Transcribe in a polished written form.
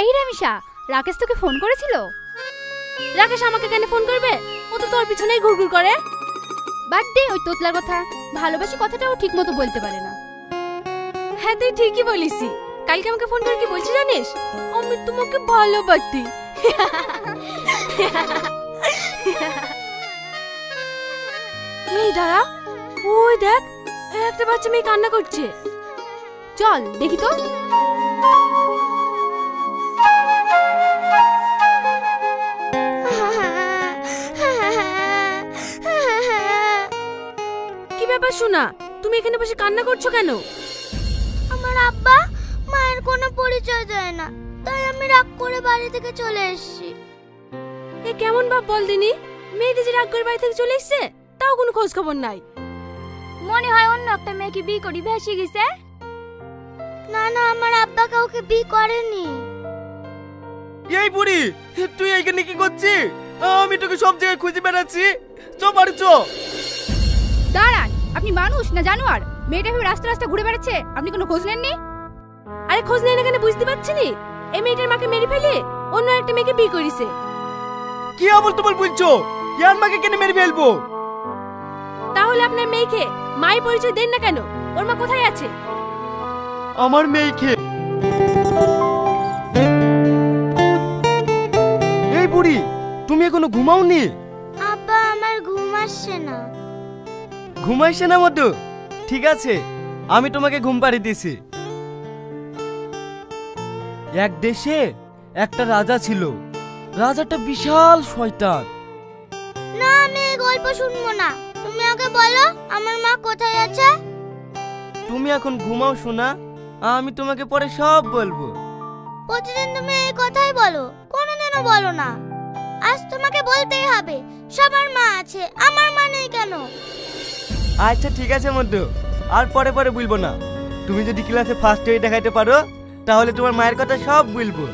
এই রামিসা, রাকেশ তোকে ফোন করেছিল? রাকেশ আমাকে কেন ফোন করবে? ও তো তোর পিছনেই ঘুরঘুর করে। বাদ দে ওই তোতলার কথা, ভালোবাসি কথাটাও ঠিক মতো বলতে পারে না। হ্যাঁ তুই ঠিকই বলিস। কালকে আমাকে ফোন করে কি বলছি জানিস? আমি তোমাকে ভালোবাসি। এই দাঁড়া, ওই দেখ একটা বাচ্চা মেয়ে কান্না করছে। চল দেখি তো। কি ব্যাপার সোনা, তুমি এখানে বসে কান্না করছো কেন? আমার আব্বা মায়ের কোনো পরিচয় দেয় না, তাই আমি রাগ করে বাড়ি থেকে চলে এসেছি। এ কেমন বাপ বল দিনি, মেয়েটি যে রাগ করে বাড়ি থেকে চলে এসছে তাও কোনো খোঁজ খবর নাই। মনে হয় অন্য একটা মেয়েকে বিয়ে করি ভেসে গেছে। না না, আমার আব্বা কাউকে বিয়ে করেনি। এই বুড়ি, তুই এইখানে কি করছিস? আমি তোকে সব জায়গায় খুঁজে বেড়াচ্ছি। চ বাড়ি চ। দাঁড়ান, আপনি মানুষ না জানোয়ার? মেয়েটা ভেবে রাস্তা রাস্তা ঘুরে বেড়াচ্ছে, আপনি কোনো খোঁজ নেননি? আরে খোঁজ নেই না কেন বুঝতে পারছি নি? এই মেয়েটার মাকে মেরে ফেলে অন্য একটা মেয়েকে বিয়ে করেছে। কি আবল তোমার বলছো? ইয়ার মাকে কেন মেরে ফেলবো? তাহলে আপনার মেয়েকে মায়ের পরিচয় দেন না কেন? ওর মা কোথায় আছে? আমার মেয়েকে? এই বুড়ি, তুমি এখনো ঘুমাওনি? আব্বা আমার ঘুম আসছে না। ঘুমাইছে না মধু? ঠিক আছে, আমি তোমাকে ঘুম পাড়িয়ে দিছি। এক দেশে একটা রাজা ছিল। রাজাটা বিশাল শয়তান। না, আমি এই গল্প শুনবো না। তুমি আগে বলো আমার মা কোথায় আছে। তুমি এখন ঘুমাও শোনা, আমি তোমাকে পরে সব বলবো। প্রতিদিন তুমি এই কথাই বলো, কোনোদিনও বলো না। আজ তোমাকে বলতেই হবে, সবার মা আছে, আমার মা নেই কেন? আচ্ছা ঠিক আছে মধু, আর পরে পরে বলবো না। তুমি যদি ক্লাসে ফার্স্ট হয়ে দেখাইতে পারো তাহলে তোমার মায়ের কথা সব বলবো।